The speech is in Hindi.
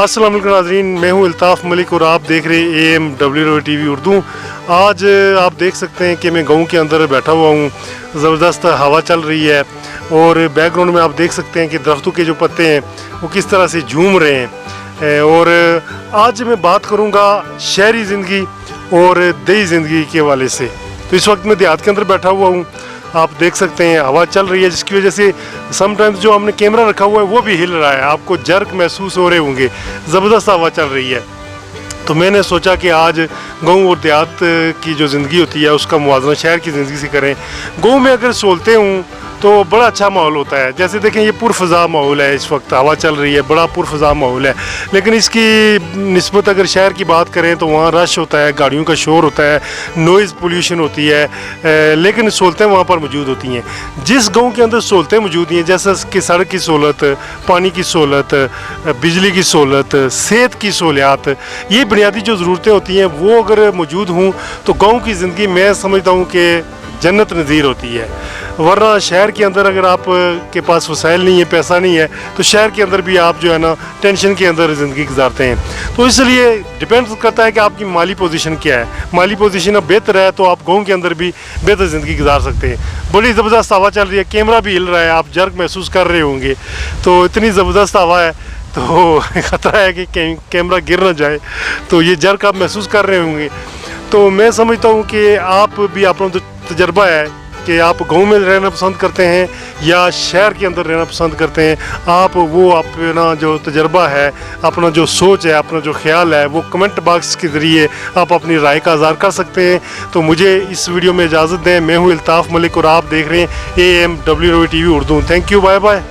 अस्सलाम वालेकुम नाज़रीन, मैं हूं अल्ताफ़ मलिक और आप देख रहे हैं AMW TV उर्दू। आज आप देख सकते हैं कि मैं गांव के अंदर बैठा हुआ हूं, ज़बरदस्त हवा चल रही है और बैकग्राउंड में आप देख सकते हैं कि दरख्तों के जो पत्ते हैं वो किस तरह से झूम रहे हैं। और आज मैं बात करूंगा शहरी ज़िंदगी और देही ज़िंदगी के हवाले से। तो इस वक्त मैं देहात के अंदर बैठा हुआ हूँ, आप देख सकते हैं हवा चल रही है, जिसकी वजह से समटाइम्स जो हमने कैमरा रखा हुआ है वो भी हिल रहा है, आपको जर्क महसूस हो रहे होंगे, ज़बरदस्त हवा चल रही है। तो मैंने सोचा कि आज गांव और देहात की जो ज़िंदगी होती है उसका मुवाज़ना शहर की ज़िंदगी से करें। गांव में अगर सोलते हूँ तो बड़ा अच्छा माहौल होता है, जैसे देखें ये पुरफ़ज़ा माहौल है, इस वक्त हवा चल रही है, बड़ा पुरफ़ज़ा माहौल है। लेकिन इसकी निस्बत अगर शहर की बात करें तो वहाँ रश होता है, गाड़ियों का शोर होता है, नॉइज़ पोल्यूशन होती है, लेकिन सहूलतें वहाँ पर मौजूद होती हैं। जिस गांव के अंदर सहूलतें मौजूद हैं, जैसे कि सड़क की सहूलत, पानी की सहूलत, बिजली की सहूलत, सेहत की सहूलियात, ये बुनियादी जो ज़रूरतें होती हैं वो अगर मौजूद हों तो गाँव की ज़िंदगी मैं समझता हूँ कि जन्नत नज़ीर होती है। वरना शहर के अंदर अगर आप के पास वसाइल नहीं है, पैसा नहीं है, तो शहर के अंदर भी आप जो है ना टेंशन के अंदर ज़िंदगी गुजारते हैं। तो इसलिए डिपेंड करता है कि आपकी माली पोजीशन क्या है। माली पोजीशन अब बेहतर है तो आप गाँव के अंदर भी बेहतर ज़िंदगी गुजार सकते हैं। बड़ी ज़बरदस्त हवा चल रही है, कैमरा भी हिल रहा है, आप जर्क महसूस कर रहे होंगे। तो इतनी ज़बरदस्त हवा है तो ख़तरा है कि कैमरा गिर ना जाए, तो ये जर्क आप महसूस कर रहे होंगे। तो मैं समझता हूँ कि आप भी अपना जो तजर्बा है कि आप गांव में रहना पसंद करते हैं या शहर के अंदर रहना पसंद करते हैं, आप वो अपना जो तजर्बा है, अपना जो सोच है, अपना जो ख्याल है, वो कमेंट बॉक्स के ज़रिए आप अपनी राय का इज़हार कर सकते हैं। तो मुझे इस वीडियो में इजाज़त दें। मैं हूँ अल्ताफ़ मलिक और आप देख रहे हैं AMW TV Urdu. Thank you, bye bye.